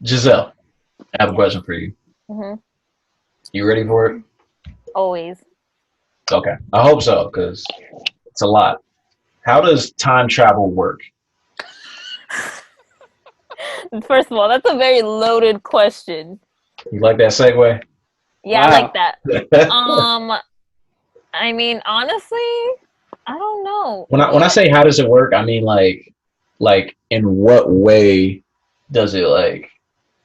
Giselle, I have a Yes. question for you. Hmm. You ready for it? Always. Okay. I hope so, because it's a lot. How does time travel work? First of all, that's a very loaded question. You like that segue? Yeah, I like Wow. that. Um, I mean, honestly, I don't know. When I say how does it work, I mean like in what way does it like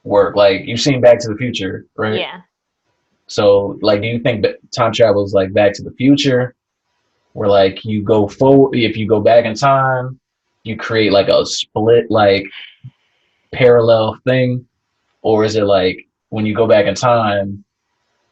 work? Like you've seen Back to the Future, right? Yeah. So like, do you think that time travel is like Back to the Future, where like you go forward, if you go back in time, you create like a split like parallel thing, or is it like when you go back in time,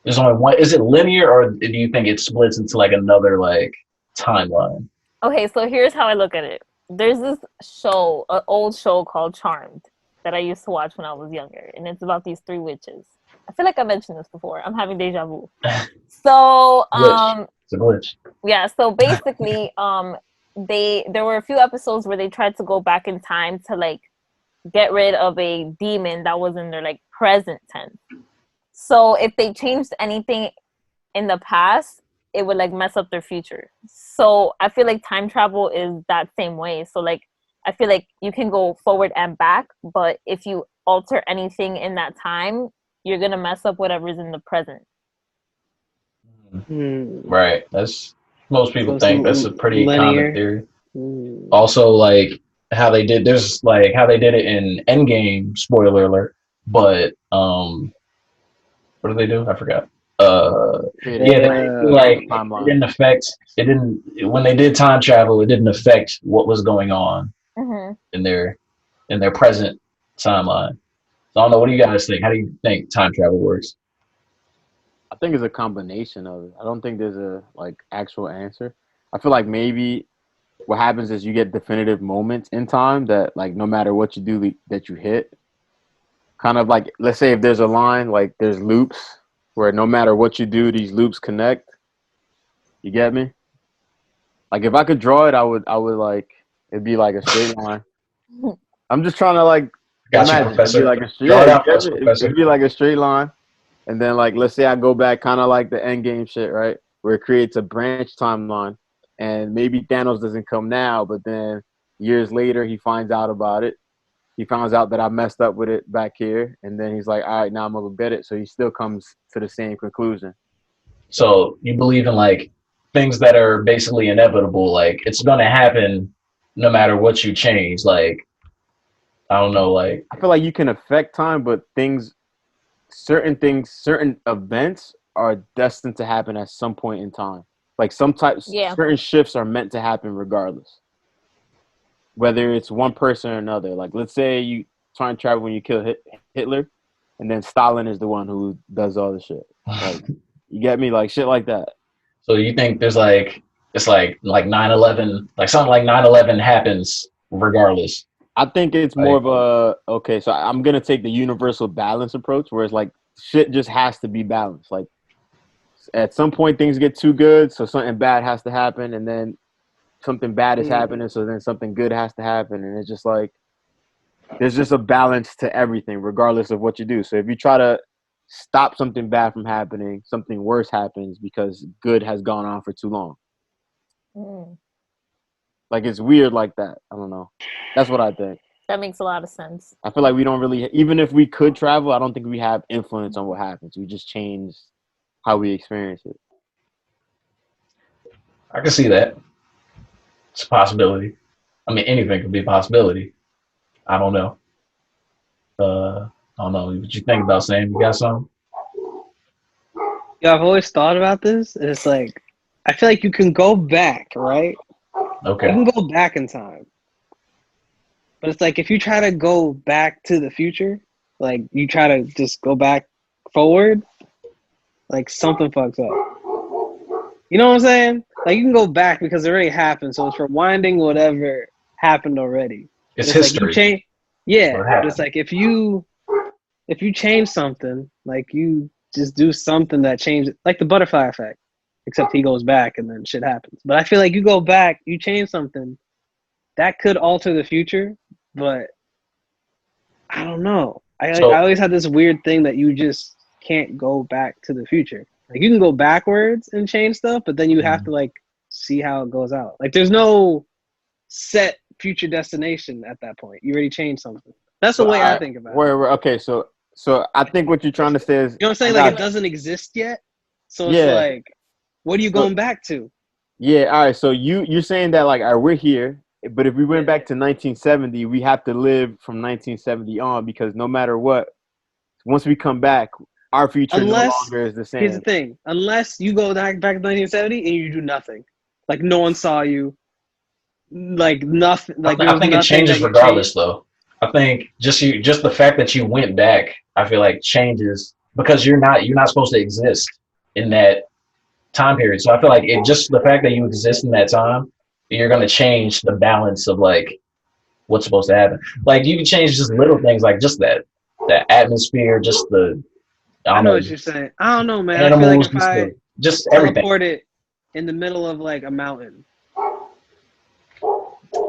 there's only one? Is it linear, or do you think it splits into like another like timeline? Okay, so here's how I look at it. There's this show, an old show called Charmed that I used to watch when I was younger, and it's about these three witches. I feel like I mentioned this before. I'm having deja vu. So, Glitch. It's a glitch. yeah, so basically, there were a few episodes where they tried to go back in time to like get rid of a demon that was in their like present tense. So if they changed anything in the past, it would like mess up their future. So I feel like time travel is that same way. So like I feel like you can go forward and back, but if you alter anything in that time, you're gonna mess up whatever's in the present. Hmm. Right. That's most people So it's think that's a pretty common linear. theory. Hmm. Also, like how they did there's like how they did it in Endgame, spoiler alert, but what did they do? I forgot. Created Yeah, a they brand They new like it timeline. didn't affect it didn't when they did time travel, it didn't affect what was going on Mm-hmm. in their present timeline. So I don't know, what do you guys think? How do you think time travel works? I think it's a combination of it. I don't think there's a like actual answer. I feel like maybe what happens is you get definitive moments in time that like no matter what you do that you hit. Kind of like let's say if there's a line like there's loops where no matter what you do these loops connect. You get me? Like if I could draw it, I would like it'd be like a straight line. I'm just trying to like Got you, imagine it'd be Professor. like a Draw yeah, it you out for get us, me? Professor. It'd be like a straight line, and then like let's say I go back, kind of like the end game shit, right? Where it creates a branch timeline, and maybe Thanos doesn't come now, but then years later he finds out about it. He finds out that I messed up with it back here, and then he's like, "All right, now I'm gonna get it." So he still comes to the same conclusion. So you believe in like things that are basically inevitable, like it's gonna happen no matter what you change. Like I don't know, like I feel like you can affect time, but things, certain events are destined to happen at some point in time. Like some types, Yeah. certain shifts are meant to happen regardless, whether it's one person or another. Like let's say you try and travel when you kill Hitler, and then Stalin is the one who does all the shit. Like you get me, like shit like that. so you think there's like it's like 9/11, like something like 9/11 happens regardless. I think it's more Like of a okay. So I'm gonna take the universal balance approach, where it's like shit just has to be balanced. Like at some point things get too good, so something bad has to happen, and then something bad is Hmm. happening, so then something good has to happen, and it's just like there's just a balance to everything, regardless of what you do. So if you try to stop something bad from happening, something worse happens because good has gone on for too long. Mm, Like it's weird like that. I don't know. That's what I think. that makes a lot of sense. I feel like we don't really, even if we could travel, I don't think we have influence on what happens. We just change how we experience it. I can see that. It's a possibility. I mean anything could be a possibility. I don't know. I don't know what you think about Sam. You got something? Yeah, I've always thought about this. It's like I feel like you can go back, right? You Okay. can go back in time, but it's like if you try to go back to the future, like you try to just go back forward, like something fucks up. You know what I'm saying? Like you can go back because it already happened, so it's rewinding whatever happened already. But It's it's like you history. change, yeah. What But it's happened? like if you change something, like you just do something that changes, like the butterfly effect, except he goes back and then shit happens. But I feel like you go back, you change something that could alter the future, but I don't know. I always had this weird thing that you just can't go back to the future. Like you can go backwards and change stuff, but then you have to like see how it goes out. Like there's no set future destination at that point. You already changed something. That's the way I think about it. Okay, so I think what you're trying to say is, you know what I'm saying? Like it doesn't exist yet. So it's like, what are you going back to? Yeah, all right. So you're saying that like, all right, we're here, but if we went back to 1970, we have to live from 1970 on, because no matter what, once we come back, our future no longer is the same. Here's the thing: unless you go back to 1970 and you do nothing, like no one saw you, like nothing. Like I think it changes regardless, though. I think just the fact that you went back, I feel like changes, because you're not supposed to exist in that time period. So I feel like it just the fact that you exist in that time, you're gonna change the balance of like what's supposed to happen. Like you can change just little things, like just the atmosphere, just the I know what you're saying. I don't know, man. Animals, I feel like if I just everything. teleported in the middle of like a mountain,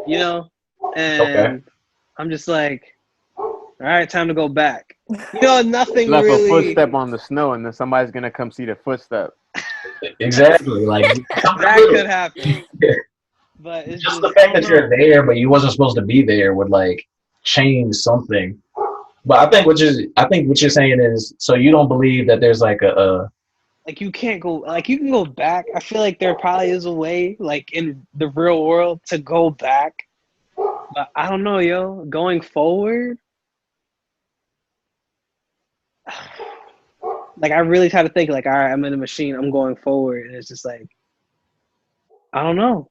you know, and I'm just like, all right, time to go back. You know, nothing left really. A footstep on the snow, and then somebody's gonna come see the footstep. Exactly, like that could happen. But it's just the fact that you're there, but you wasn't supposed to be there, would like change something. But I think what you're saying is, so you don't believe that there's like like you can't go, like you can go back. I feel like there probably is a way, like in the real world, to go back. But I don't know, yo. Going forward, like I really try to think, like, all right, I'm in a machine, I'm going forward, and it's just like, I don't know.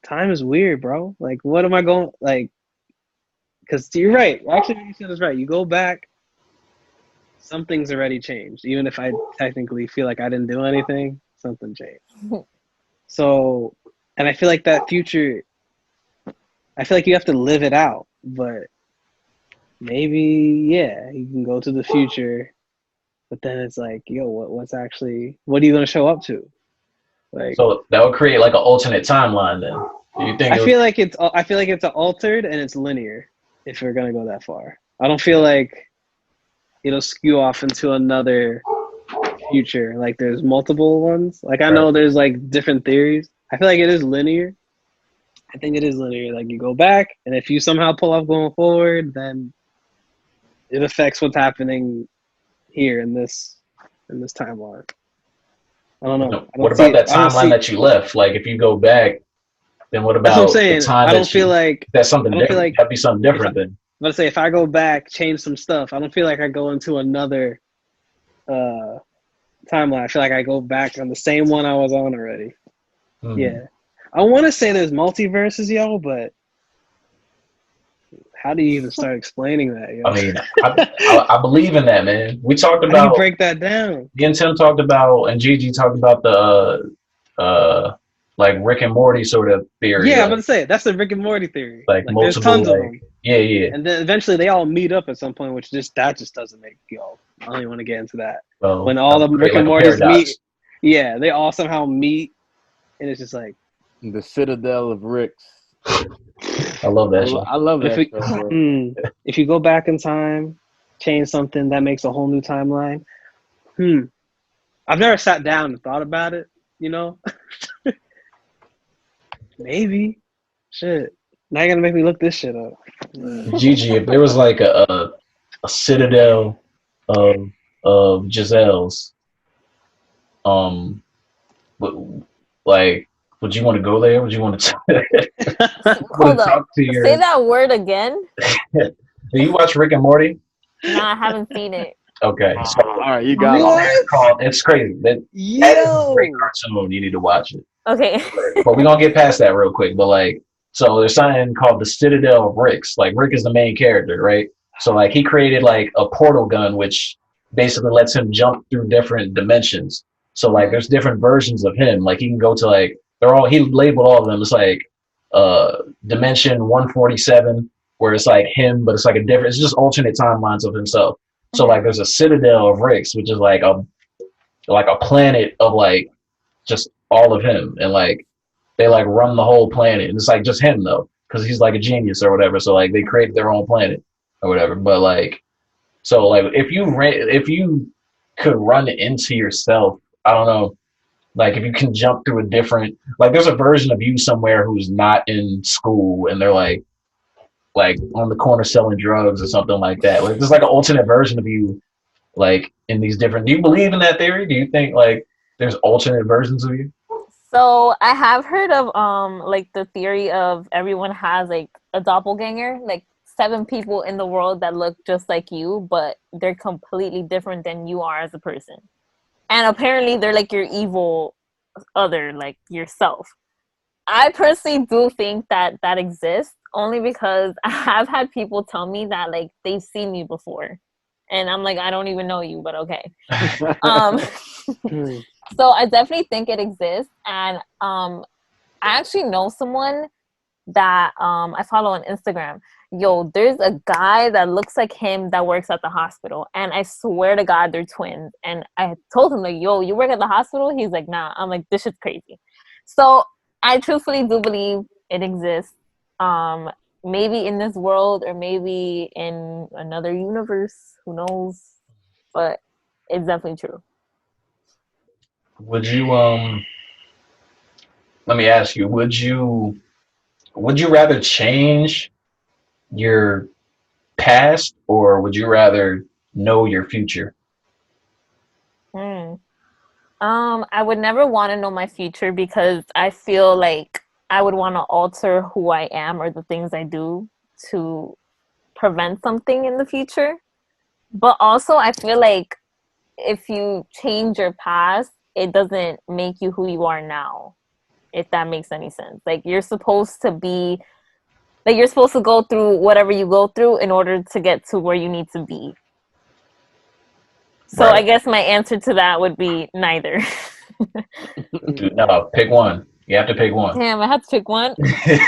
Time is weird, bro. Like, what am I going, like, because you're right. Actually, what you said is right. You go back, something's already changed. Even if I technically feel like I didn't do anything, something changed. So, and I feel like that future, I feel like you have to live it out. But maybe, yeah, you can go to the future, but then it's like, yo, what are you going to show up to? Like, so that would create like an alternate timeline then. Do you think I feel like it's altered and it's linear if we're gonna go that far. I don't feel like it'll skew off into another future. Like there's multiple ones. Like I know there's like different theories. I feel like it is linear. I think it is linear. Like you go back, and if you somehow pull off going forward, then it affects what's happening here in this timeline. I don't know. What about that timeline that you left? Like if you go back, then what about that's what I'm saying. the time I don't feel like that's something different? That'd be something different then. Let's say if I go back, change some stuff, I don't feel like I go into another timeline. I feel like I go back on the same one I was on already. Mm-hmm. Yeah. I want to say there's multiverses, yo, but how do you even start explaining that, yo? I mean, I believe in that, man. We talked about... How do you break that down? Me and Tim talked about, and Gigi talked about the... like Rick and Morty sort of theory. Yeah, I'm going to say that's the Rick and Morty theory. Like multiple, there's tons of them. Yeah. And then eventually they all meet up at some point, which just doesn't make, yo, I don't even want to get into that. Well, when all the Rick and Mortys meet, yeah, they all somehow meet, and it's just like the Citadel of Ricks. I love that show. I love that show. If you go back in time, change something, that makes a whole new timeline. I've never sat down and thought about it, you know? Maybe. Shit. Now you're gonna make me look this shit up. Gigi, if there was like a citadel of Giselle's, like, would you want to go there? Would you want to hold up? Say that word again. Do you watch Rick and Morty? No, I haven't seen it. Okay, so all right, you got it. It's crazy. That is a great cartoon. You need to watch it. Okay. But we're gonna get past that real quick. But like, so there's something called the Citadel of Ricks. Like Rick is the main character, right? So like he created like a portal gun, which basically lets him jump through different dimensions. So like there's different versions of him. Like he can go to like he labeled all of them. It's like dimension 147, where it's like him, but it's like it's just alternate timelines of himself. So like there's a Citadel of Ricks, which is like a planet of like just all of him, and like they like run the whole planet, and it's like just him though, because he's like a genius or whatever. So like they create their own planet or whatever. But like So like if you could run into yourself, I don't know, like if you can jump through a different, like there's a version of you somewhere who's not in school and they're like on the corner selling drugs or something like that. Like there's like an alternate version of you like in these different, do you believe in that theory? Do you think like there's alternate versions of you? So I have heard of like the theory of everyone has like a doppelganger, like 7 people in the world that look just like you, but they're completely different than you are as a person. And apparently they're like your evil other, like yourself. I personally do think that that exists only because I have had people tell me that like they've seen me before. And I'm like, I don't even know you, but okay. Um so I definitely think it exists. And I actually know someone that I follow on Instagram. Yo, there's a guy that looks like him that works at the hospital, and I swear to God, they're twins. And I told him like, "Yo, you work at the hospital?" He's like, "Nah." I'm like, "This shit's crazy." So I truthfully do believe it exists. Um, Maybe in this world, or maybe in another universe. Who knows? But it's definitely true. Would you let me ask you, would you rather change your past or would you rather know your future? Hmm. I would never want to know my future because I feel like I would want to alter who I am or the things I do to prevent something in the future. But also, I feel like if you change your past, it doesn't make you who you are now, if that makes any sense. Like, you're supposed to be, like, you're supposed to go through whatever you go through in order to get to where you need to be. So I Right. guess my answer to that would be neither. Dude, no, pick one. You have to pick one. Damn, I had to pick one. You're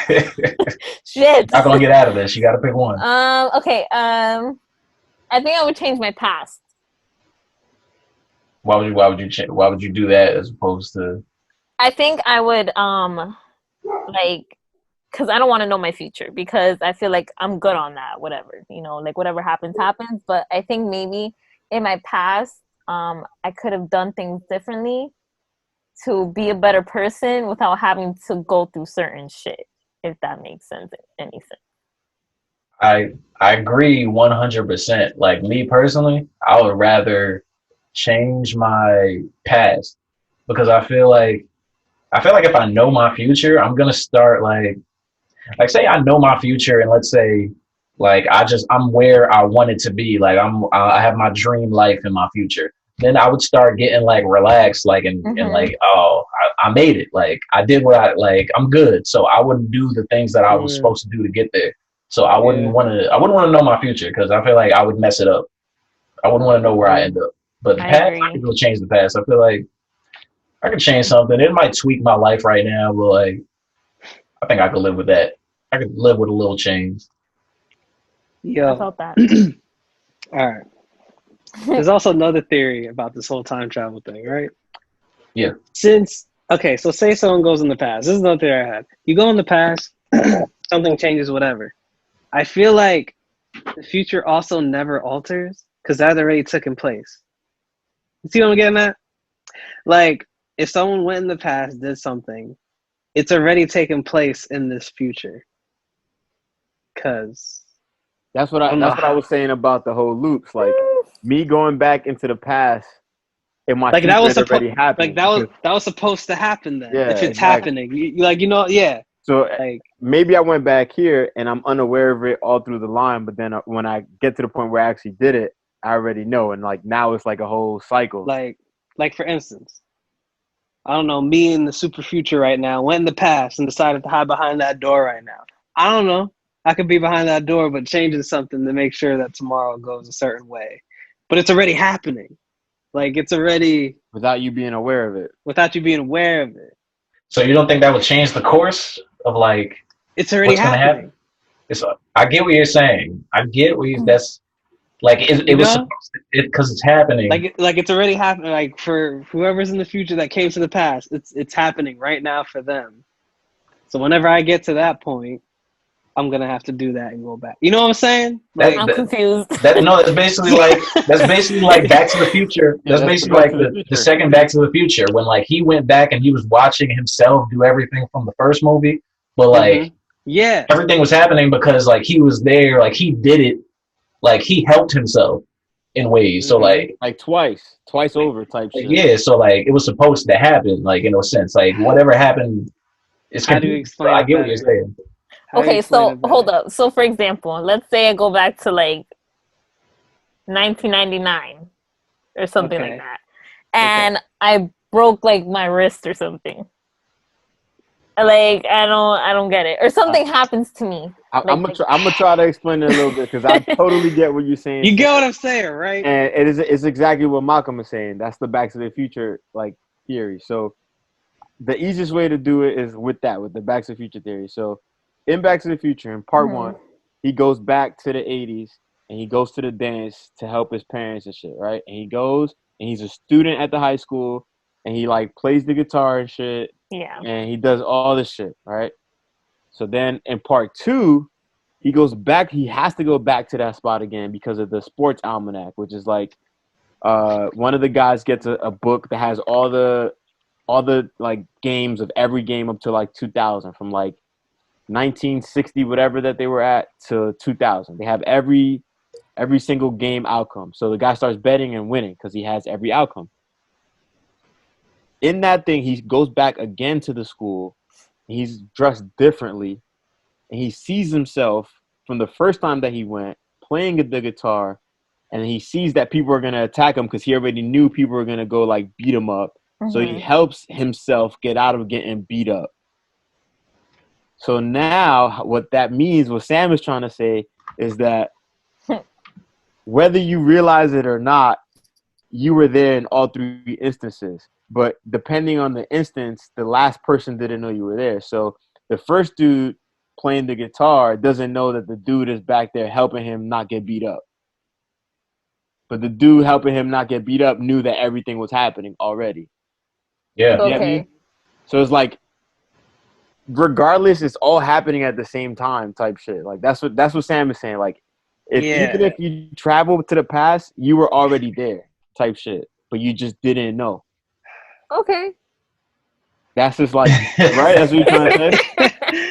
Shit. not gonna get out of this. You got to pick one. Okay. I think I would change my past. Why would you do that as opposed to I think I would like, because I don't want to know my future because I feel like I'm good on that. Whatever, like whatever happens happens. But I think maybe in my past, I could have done things differently to be a better person without having to go through certain shit. If that makes sense, any sense. I agree 100%. Like me personally, I would rather change my past because I feel like if I know my future, I'm gonna start like say I know my future and let's say like I'm where I want it to be. Like I have my dream life in my future. Then I would start getting like relaxed, like and Mm-hmm. like, oh, I made it. Like I did what I like. I'm good. So I wouldn't do the things that I was supposed to do to get there. So Yeah. I wouldn't want to know my future because I feel like I would mess it up. I wouldn't want to know where I Yeah. end up. But the I past, I agree. could go change the past. I feel like I could change something. It might tweak my life right now, but like I think I could live with that. I could live with a little change. I Yo. felt that. All right. There's also another theory about this whole time travel thing, right? Yeah. Okay, so say someone goes in the past. This is another theory I had. You go in the past, something changes, whatever. I feel like the future also never alters because that already taken place. You see what I'm getting at? Like, if someone went in the past, did something, it's already taken place in this future. Cause That's I don't know that's what I how. was saying about the whole loops. Like me going back into the past in my Like that future was had already like happened because that was supposed to happen then. yeah, If it's exactly. happening, yeah. So Like maybe I went back here and I'm unaware of it all through the line, but then when I get to the point where I actually did it, I already know, and like now it's like a whole cycle. like like for instance, I don't know, me in the super future right now went in the past and decided to hide behind that door right now. I don't know. I could be behind that door, but changing something to make sure that tomorrow goes a certain way. But it's already happening. Like it's already Without you being aware of it. without you being aware of it. So you don't think that would change the course of like It's already what's gonna happen? happening. It's I get what you're saying. I get what you that's like it You was know? supposed to it because it's happening. Like it's already happening. Like for whoever's in the future that came to the past, it's happening right now for them. So whenever I get to that point, I'm gonna have to do that and go back. You know what I'm saying? That, I'm that, confused. that's basically like Back to the Future. Yeah, That's that's the basically Back like to the the Future. second Back to the Future when like he went back and he was watching himself do everything from the first movie, but like Yeah. everything was happening because like he was there, like he did it, like he helped himself in ways. So Like twice over type shit. yeah, so like it was supposed to happen, like in a sense, like whatever happened is How do you confusing. So explain I it get what you're better? saying. How do you Okay, explain so it better? hold up. So for example, let's say I go back to like 1999 or something like Okay. that, and I broke like my wrist or something. Like I don't get it, or something happens to me. I'm gonna try to explain it a little bit because I totally get what you're saying. You get Sam. what I'm saying, right? And it's exactly what Malcolm is saying. That's the Back to the Future like theory. So the easiest way to do it is with the Back to the Future theory. So in Back to the Future, in part one, he goes back to the 80s and he goes to the dance to help his parents and shit, right? And he goes and he's a student at the high school and he like plays the guitar and shit. Yeah. And he does all this shit, right? So then in part two, he goes back. He has to go back to that spot again because of the sports almanac, which is like one of the guys gets a book that has all the like games of every game up to like 2000, from like 1960 whatever that they were at to 2000. They have every single game outcome. So the guy starts betting and winning because he has every outcome. In that thing, he goes back again to the school. He's dressed differently, and he sees himself from the first time that he went playing the guitar, and he sees that people are gonna attack him because he already knew people were gonna go like beat him up. So he helps himself get out of getting beat up. So now what that means, what Sam is trying to say, is that whether you realize it or not, you were there in all three instances. But depending on the instance, the last person didn't know you were there. So the first dude playing the guitar doesn't know that the dude is back there helping him not get beat up. But the dude helping him not get beat up knew that everything was happening already. Yeah. You get me? So it's like, regardless, it's all happening at the same time type shit. Like that's what Sam is saying. Like even if you travel to the past, you were already there type shit. But you just didn't know. Okay. That's just like right? That's what you're trying to say?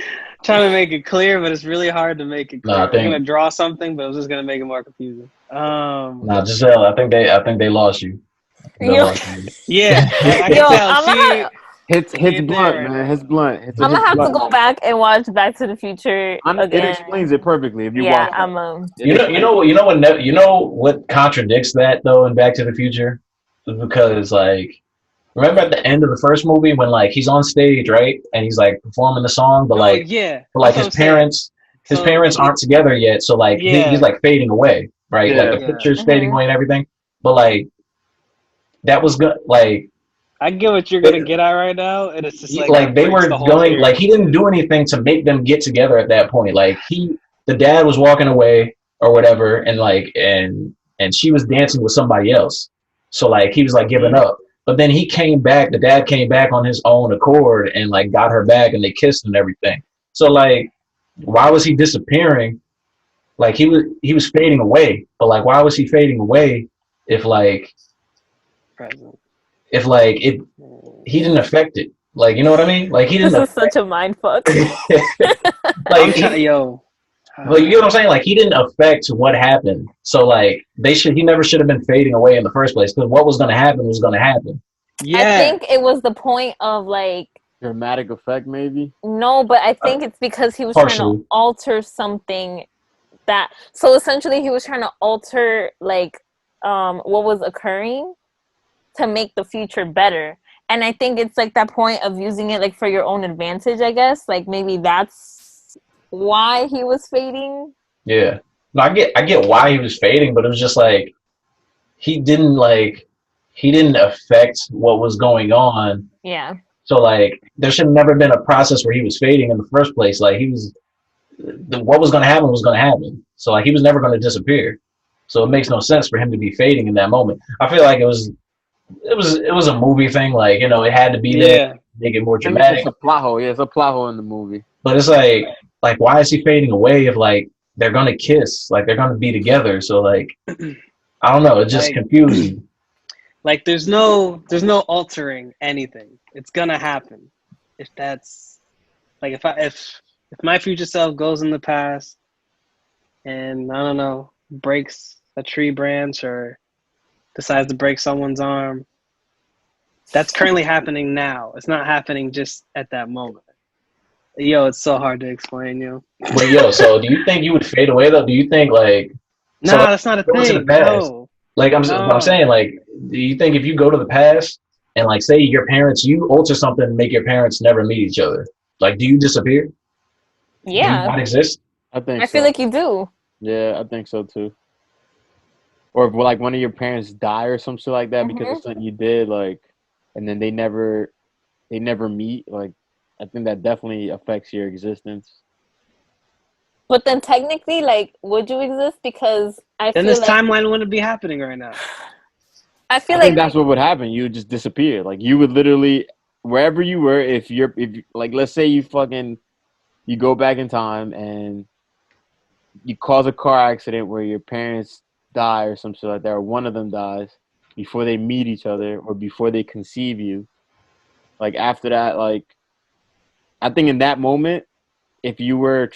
Trying to make it clear, but it's really hard to make it clear. Nah, I was gonna draw something, but I was just gonna make it more confusing. Nah, Giselle, I think they lost you. Yeah, I can tell. Hits ain't blunt, there right man. now. Hits blunt. I'm gonna have to go back and watch Back to the Future again. It explains it perfectly if you Yeah, watch. I'm you know what contradicts that though in Back to the Future? Because like remember at the end of the first movie when like he's on stage, right? And he's like performing the song, but like his parents aren't together yet, so like he's like fading away, right? Yeah. Like the picture's fading away and everything. But like that was good like I get what you're gonna get at right now, and it's just like they were going like he didn't do anything to make them get together at that point. Like the dad was walking away or whatever, and like and she was dancing with somebody else. So like he was like giving up. But then he came back, the dad came back on his own accord and like got her back and they kissed and everything. So like why was he disappearing? Like he was fading away. But like why was he fading away if like he didn't affect it? Like you know what I mean? Like he didn't This is such a mind fuck. like Like you know what I'm saying? Like he didn't affect what happened. So like he never should have been fading away in the first place because what was gonna happen was gonna happen. Yeah. I think it was the point of like dramatic effect maybe. No, but I think it's because he was trying to alter something that so essentially he was trying to alter like what was occurring to make the future better. And I think it's like that point of using it like for your own advantage, I guess. Like maybe that's why he was fading. Yeah. No, I get why he was fading, but it was just like he didn't affect what was going on. Yeah. So like there should have never been a process where he was fading in the first place. Like what was gonna happen was gonna happen. So like he was never gonna disappear. So it makes no sense for him to be fading in that moment. I feel like it was a movie thing, like, you know, it had to be there to make it more dramatic. It's a plot hole, it's a plot hole in the movie. But it's like like why is he fading away if like they're gonna kiss, like they're gonna be together? So like I don't know, it just Like, confused me. like there's no altering anything. It's gonna happen. If that's like if my future self goes in the past and I don't know, breaks a tree branch or decides to break someone's arm, that's currently happening now. It's not happening just at that moment. Yo, it's so hard to explain, yo. But yo, so do you think you would fade away though? Do you think like so Nah, like, that's not a go into the thing. past? No, Like I'm no. saying, like, do you think if you go to the past and like say your parents, you alter something and make your parents never meet each other, like do you disappear? Do you Yeah, not exist? I think I feel so. like you do. Yeah, I think so too. Or if like one of your parents die or some shit like that because Hmm. of something you did, like, and then they never meet. Like, I think that definitely affects your existence. But then technically, like, would you exist? Because Then this timeline wouldn't be happening right now. I feel I think like that's what would happen. You would just disappear. Like you would literally wherever you were. If like let's say you go back in time and you cause a car accident where your parents die or some shit like that, or one of them dies before they meet each other or before they conceive you. Like after that, like I think in that moment, if you were a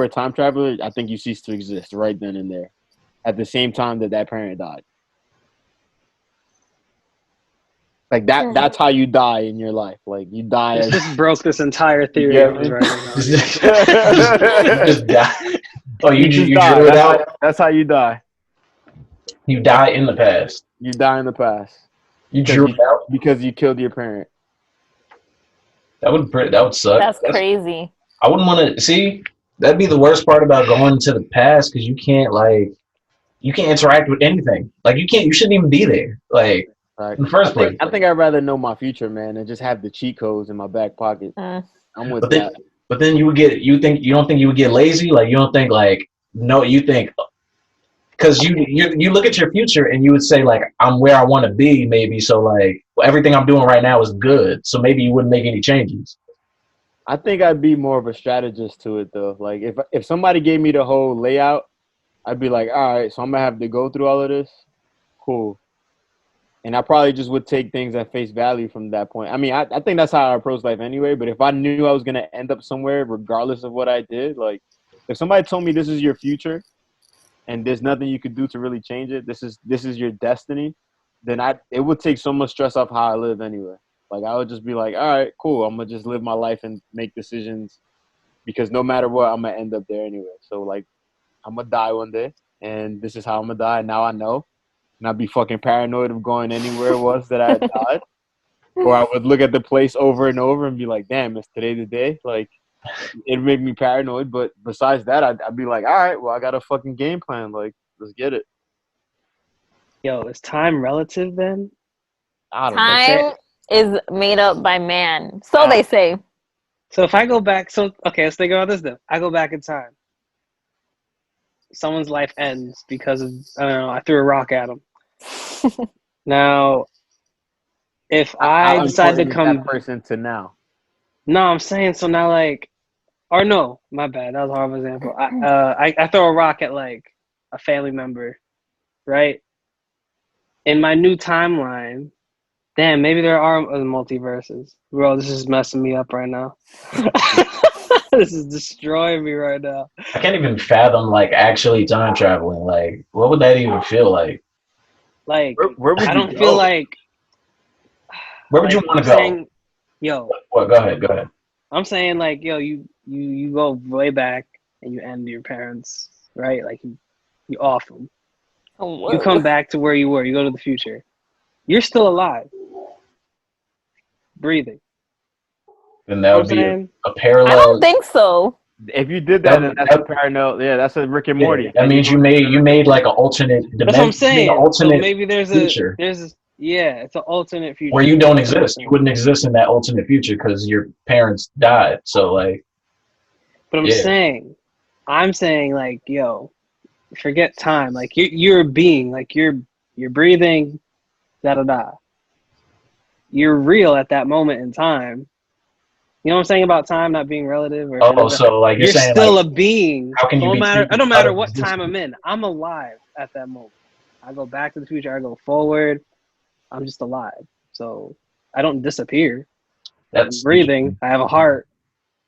time traveler, I think you cease to exist right then and there. At the same time that parent died. Like hmm. that's how you die in your life. Like you die This as just broke this entire you theory I get was me? writing down. you Yo. just die. Oh, You just you die. drew it out. That's how you die. You die in the past. You die in the past You because drew it out. you killed your parent. That would suck. That's crazy. I wouldn't want to see. That'd be the worst part about going to the past because you can't interact with anything. Like you shouldn't even be there. Like Like in the first place. I think I'd rather know my future, man, and just have the cheat codes in my back pocket. Mm. I'm with But then that. but then you don't think you would get lazy? Like you don't think like no, you think because you look at your future and you would say like I'm where I want to be maybe so like everything I'm doing right now is good so maybe you wouldn't make any changes. I think I'd be more of a strategist to it though. Like if somebody gave me the whole layout, I'd be like, all right, so I'm gonna have to go through all of this. Cool. And I probably just would take things at face value from that point. I mean, I think that's how I approach life anyway. But if I knew I was gonna end up somewhere, regardless of what I did, like if somebody told me this is your future and there's nothing you could do to really change it, this is your destiny, then it would take so much stress off how I live anyway. Like I would just be like, all right, cool. I'm gonna just live my life and make decisions because no matter what, I'm gonna end up there anyway. So like, I'm gonna die one day, and this is how I'm gonna die. Now I know, and I'd be fucking paranoid of going anywhere it was that I had died, or I would look at the place over and over and be like, damn, is today the day? Like, it'd make me paranoid. But besides that, I'd be like, all right, well, I got a fucking game plan. Like, let's get it. Yo, is time relative then? I don't know. Like say Time is made up by man. So ah, they say. so if I go back okay, let's think about this then. I go back in time. Someone's life ends because of I don't know, I threw a rock at him. Now, if I How decide to important is that come person to now? no, I'm saying so now like or no, my bad. That was a horrible example. I throw a rock at like a family member, right? In my new timeline, damn, maybe there are other multiverses. Bro, this is messing me up right now. This is destroying me right now. I can't even fathom like actually time traveling. Like what would that even feel like? Like, Where would I you don't feel go? Where would you like want I'm to go? saying, yo, What? Go ahead. Go ahead. I'm saying like, yo, you go way back and you end your parents, right? Like you off them. You come Whoa. back to where you were. You go to the future. You're still alive, breathing. And You that know would what I'm be saying? a I don't parallel. think so. If you did that, That, then that's a that parallel. Yeah, that's a Rick and yeah, Morty. that Then you means go to you another. made like an alternate That's what I'm dimension. You made an saying. So alternate maybe future yeah, it's an alternate where future. you don't That's what I'm exist. You saying. wouldn't exist in that alternate future because your parents died. So like, But yeah, I'm saying like, yo, forget time. Like you're a being. Like you're breathing. Da da da. You're real at that moment in time. You know what I'm saying about time not being relative? Or Oh, so like you're saying still like, a being. how can you No be matter, it taken don't out matter of what time existence? I'm in. I'm alive at that moment. I go back to the future. I go forward. I'm just alive. So I don't disappear. I'm That's breathing. interesting. I have a heart.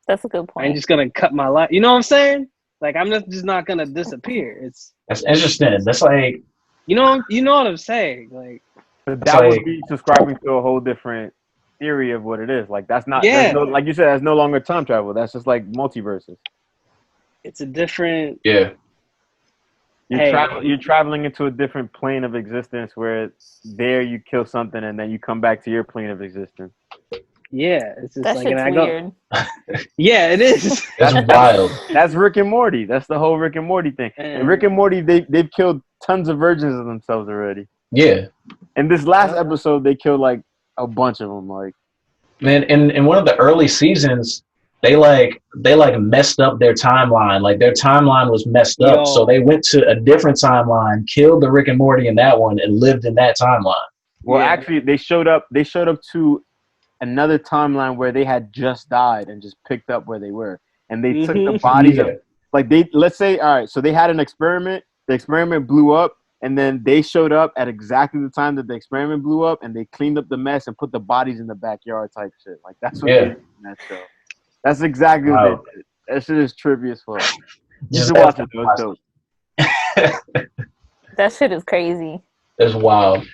That's a good I ain't point. just gonna cut my life. You know what I'm saying? Like I'm just not gonna disappear. That's interesting. That's like You know what I'm saying? Like But that's that would like be subscribing to a whole different theory of what it is. Like that's not. There's no, yeah, like you said, that's no longer time travel. That's just like multiverses. it's a different. yeah. Hey, You're traveling into a different plane of existence where there you kill something and then you come back to your plane of existence. yeah, it's just That like, and shit's I go, weird. yeah, it is. It's wild. That's Rick and Morty. That's the whole Rick and Morty thing. And Rick and And Morty, they've killed tons of versions of themselves already. Yeah. In this last episode, they killed like a bunch of them. Like, Man, in one of the early seasons, they messed up their timeline. Like their timeline was messed up. So they yo, went to a different timeline, killed the Rick and Morty in that one, and lived in that timeline. well, yeah, actually, they showed up. They showed up to another timeline where they had just died and just picked up where they were, and they took the bodies Yeah. of, like, they, let's say, all right, so they had an experiment. The experiment blew up, and then they showed up at exactly the time that the experiment blew up, and they cleaned up the mess and put the bodies in the backyard type shit. Like that's what they Yeah. did in that show. That's exactly what they Wow. did. That shit is trippy as fuck. You should Giselle, watch it though. It's dope. That shit is crazy. it's wild.